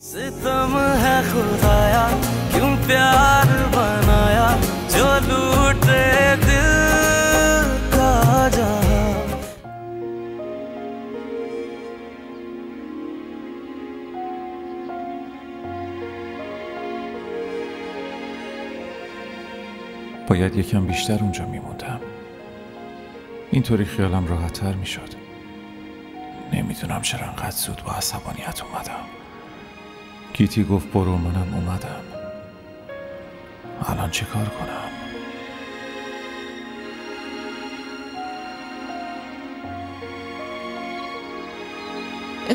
सितम है खुदाया क्यों प्यार बनाया जो लूटे दिल का जहां. باید یکم بیشتر اونجا میموندم. اینطوری خیالم راحت‌تر میشد. نمیدونم چرا انقدر زود با عصبانیت اومدم. گیتی گفت برو، منم اومدم. الان چه کار کنم؟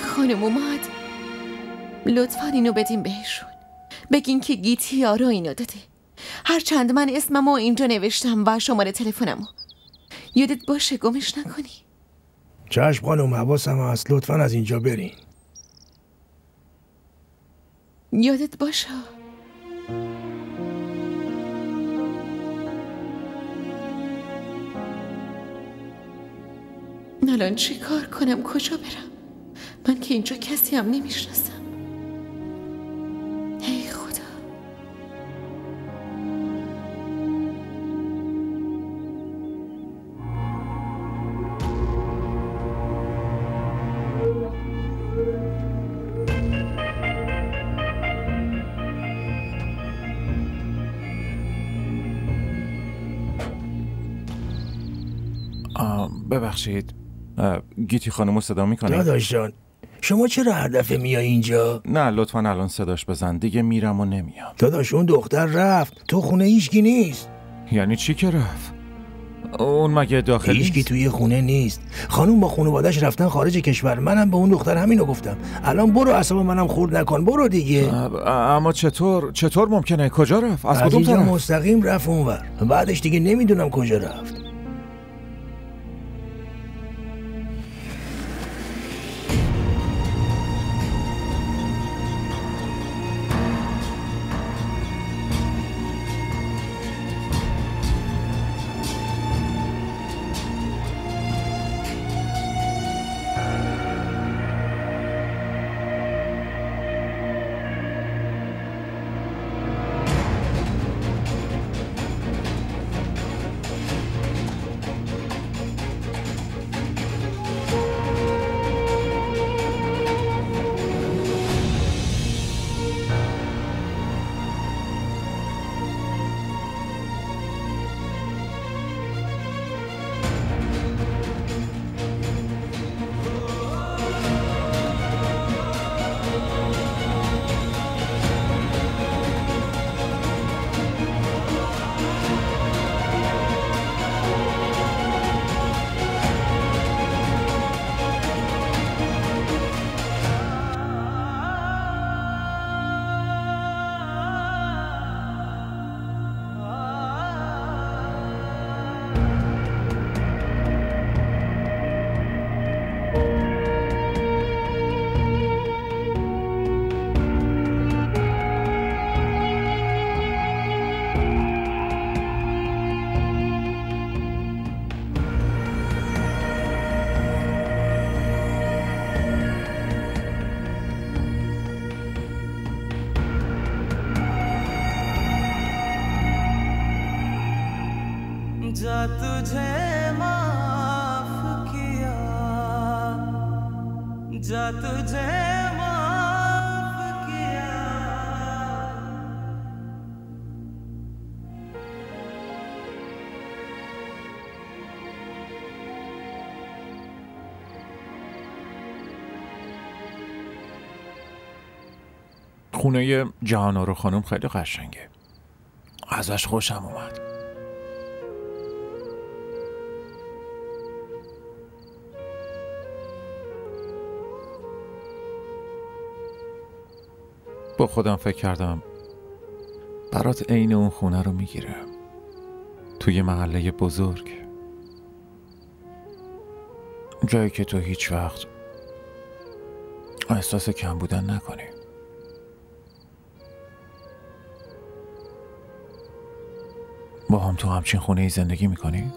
خانم اومد، لطفا اینو بدین بهشون، بگین که گیتی یارو اینو داده. هرچند من اسممو اینجا نوشتم و شماره تلفنمو، یادت باشه گمش نکنی. چشم خانم، حواسم هست، لطفا از اینجا برین. یادت باشه. الان چی کار کنم؟ کجا برم؟ من که اینجا کسی هم نمیشناسم. ای خدا. ببخشید، گیتی خانمو صدا میکنه؟ داداش جان، شما چرا هر دفعه میای اینجا؟ نه لطفا الان صداش بزن، دیگه میرم و نمیام. داداش اون دختر رفت، تو خونه هیچکی نیست. یعنی چی که رفت؟ اون مگه داخل نیست؟ هیچکی توی خونه نیست. خانوم با خانواده‌اش رفتن خارج کشور. منم به اون دختر همینو گفتم. الان برو، اعصاب منم خورد نکن، برو دیگه. اما چطور ممکنه؟ کجا رفت؟ از کدوم طرف؟ مستقیم رفت اونور، بعدش دیگه نمیدونم کجا رفت. जा तुझे माफ किया, जा तुझे माफ किया. خونه جهانارو خانم خیلی قشنگه، ازش خوشم اومد. با خودم فکر کردم برات عین اون خونه رو میگیرم، توی محله بزرگ، جایی که تو هیچ وقت احساس کم بودن نکنی. با هم تو همچین خونه ای زندگی میکنی؟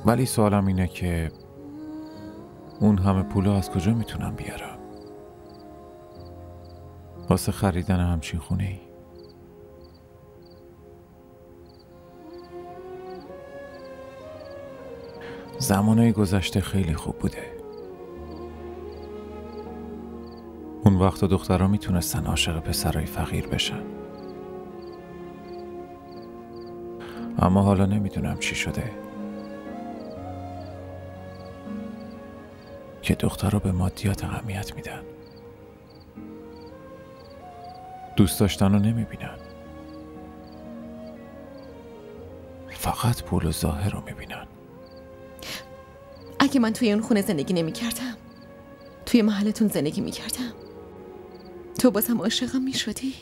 ولی سوالم اینه که اون همه پولو از کجا میتونم بیارم واسه خریدن همچین خونه ای؟ زمانهای گذشته خیلی خوب بوده. اون وقتا دخترها میتونستن عاشق پسرای فقیر بشن. اما حالا نمیدونم چی شده که دخترها به مادیات اهمیت میدن. دوست داشتن رو نمیبینن، فقط پول و ظاهر رو میبینن. اگه من توی اون خونه زندگی نمی کردم، توی محلتون زندگی می کردم، تو بازم عاشقم می شدی؟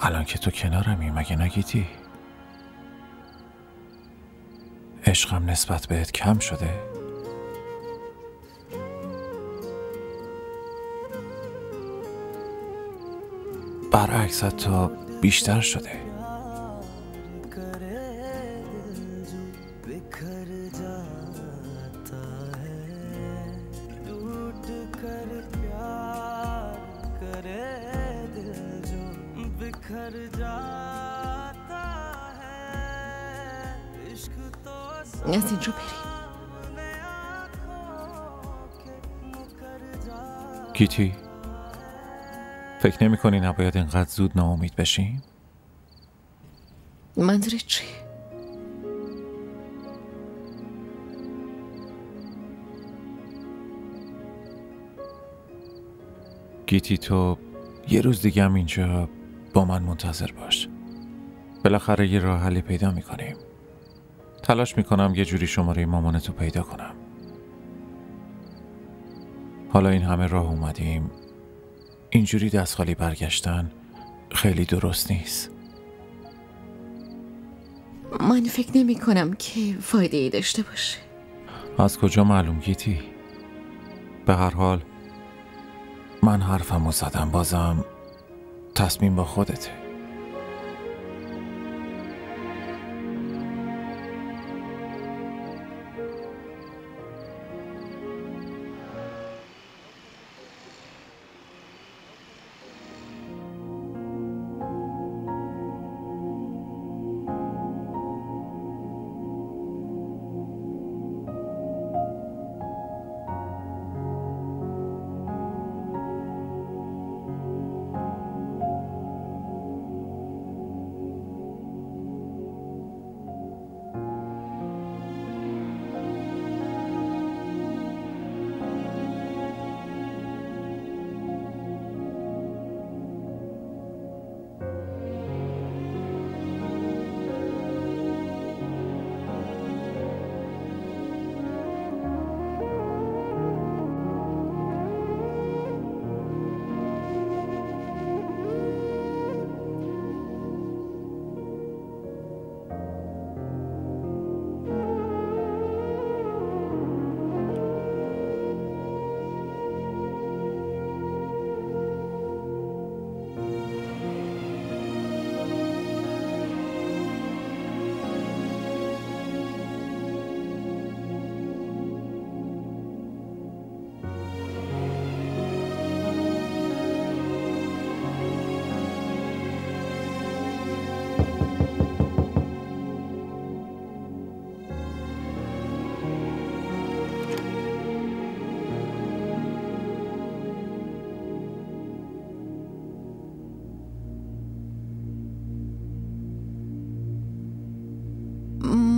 الان که تو کنارمی مگه نگیتی؟ عشقم نسبت بهت کم شده؟ برعکس حتی بیشتر شده. از اینجا بریم. گیتی، فکر نمی کنی نباید اینقدر زود ناامید بشیم؟ منظورت چی؟ گیتی، تو یه روز دیگه هم اینجا با من منتظر باش. بالاخره یه راه حلی پیدا میکنیم. تلاش میکنم یه جوری شماره مامانتو پیدا کنم. حالا این همه راه اومدیم، اینجوری دست خالی برگشتن خیلی درست نیست. من فکر نمی کنم که فایده ای داشته باشه. از کجا معلوم گیتی؟ به هر حال من حرفمو زدم، بازم تصمیم با خودته.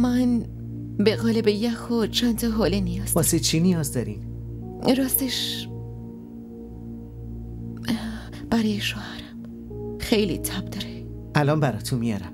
من به قالب یخ و چند تا حوله نیاز دارم. واسه چی نیاز دارین؟ راستش برای شوهرم خیلی تب داره. الان براتون میارم.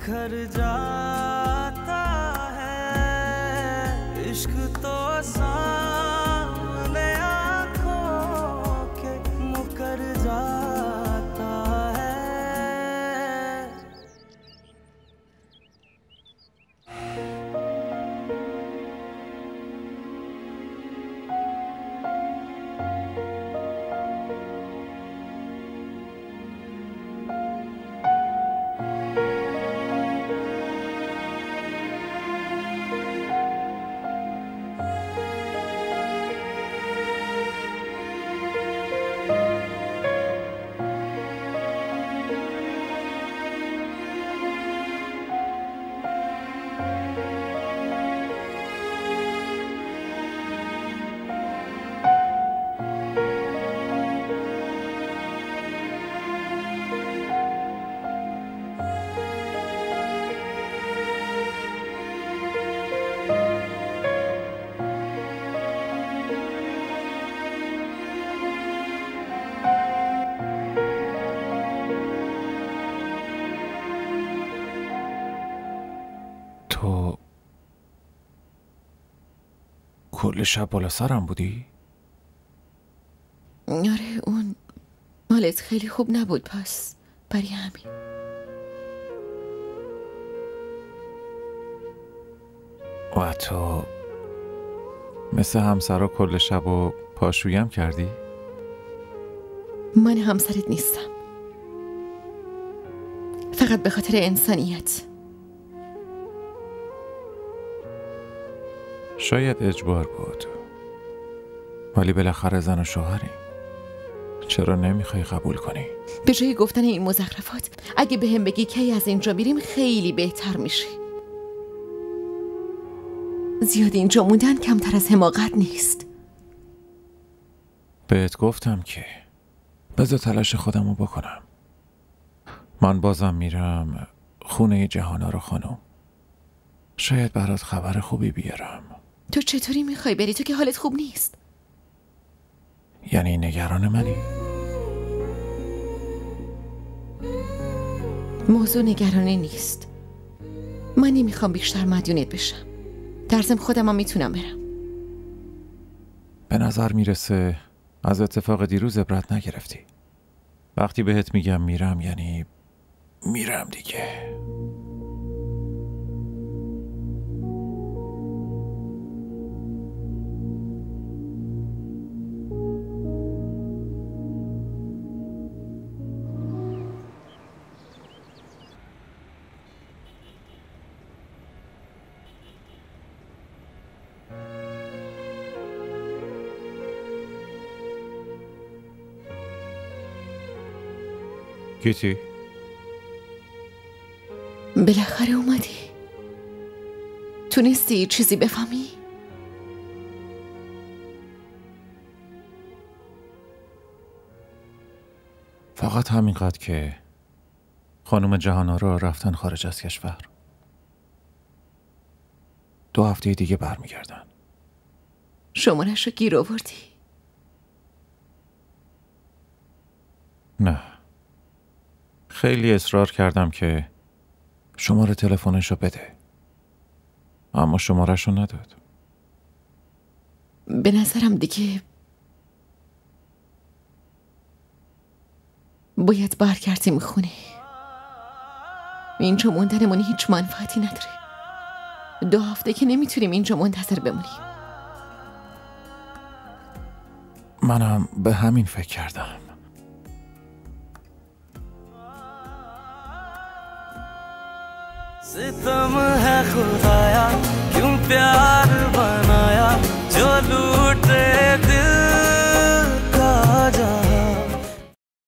बिखर जाता है इश्क तो सामने आंखों के मुकर जाता है। تو کل شب بالا سرم بودی؟ آره، اون حالت خیلی خوب نبود، پس برای همین. و تو مثل همسرا کل شب و پاشویم کردی؟ من همسرت نیستم، فقط به خاطر انسانیت. شاید اجبار بود، ولی بالاخره زن و شوهری. چرا نمیخوای قبول کنی؟ به جای گفتن این مزخرفات اگه به هم بگی کی از اینجا بیریم خیلی بهتر میشه. زیاد اینجا موندن کمتر از حماقت نیست. بهت گفتم که بذار تلاش خودمو بکنم. من بازم میرم خونه جهانارو خانم. شاید برات خبر خوبی بیارم. تو چطوری میخوای بری؟ تو که حالت خوب نیست. یعنی نگران منی؟ موضوع نگرانی نیست. من نمیخوام بیشتر مدیونت بشم. در ضمن خودم هم میتونم برم. به نظر میرسه از اتفاق دیروز عبرت نگرفتی. وقتی بهت میگم میرم یعنی میرم دیگه. گیتی؟ بالاخره اومدی؟ تونستی چیزی بفهمی؟ فقط همینقدر که خانم جهانارو رفتن خارج از کشور. 2 هفته دیگه برمیگردن. شماره‌شو گیر آوردی؟ نه، خیلی اصرار کردم که شماره تلفنشو بده، اما شمارهشو نداد. به نظرم دیگه باید برگردیم خونه. اینجا موندنمون هیچ منفعتی نداره. 2 هفته که نمیتونیم اینجا منتظر بمونیم. منم به همین فکر کردم. सितम है खुदाया क्यों प्यार बनाया जो लूटे दिल